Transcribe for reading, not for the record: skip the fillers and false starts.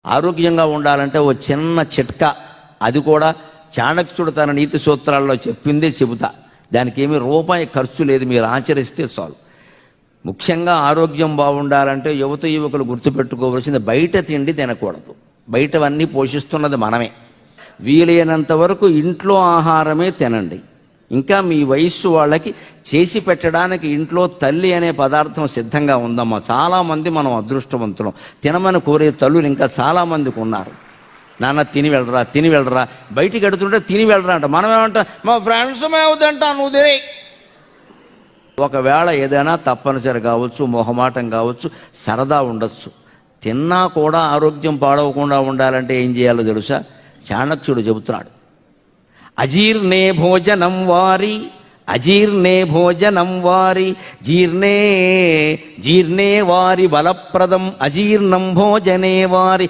ఆరోగ్యంగా ఉండాలంటే ఓ చిన్న చిట్కా, అది కూడా చాణక్యుడు తన నీతి సూత్రాల్లో చెప్పిందే చెబుతా. దానికి ఏమీ రూపాయి ఖర్చు లేదు, మీరు ఆచరిస్తే చాలు. ముఖ్యంగా ఆరోగ్యం బాగుండాలంటే యువకులు గుర్తుపెట్టుకోవాల్సింది బయట తిండి తినకూడదు. బయటవన్నీ పోషిస్తున్నది మనమే. వీలైనంత వరకు ఇంట్లో ఆహారమే తినండి. ఇంకా మీ వయస్సు వాళ్ళకి చేసి పెట్టడానికి ఇంట్లో తల్లి అనే పదార్థం సిద్ధంగా ఉందమ్మా. చాలామంది మనం అదృష్టవంతులం. తినమని కోరే తల్లులు ఇంకా చాలామందికి ఉన్నారు. నాన్న తిని వెళ్ళరా, బయటికి ఎడుతుంటే తిని వెళ్ళరా అంట. మనం ఏమంటా, మా ఫ్రెండ్స్ ఏమవుతుంటా, నువ్వు తిని. ఒకవేళ ఏదైనా తప్పనిసరి కావచ్చు, మొహమాటం కావచ్చు, సరదా ఉండొచ్చు, తిన్నా కూడా ఆరోగ్యం పాడవకుండా ఉండాలంటే ఏం చేయాలో తెలుసా? చాణక్యుడు చెబుతున్నాడు. అజీర్ణే భోజనం వారి జీర్ణే వారి బలప్రదం, అజీర్ణం భోజనే వారి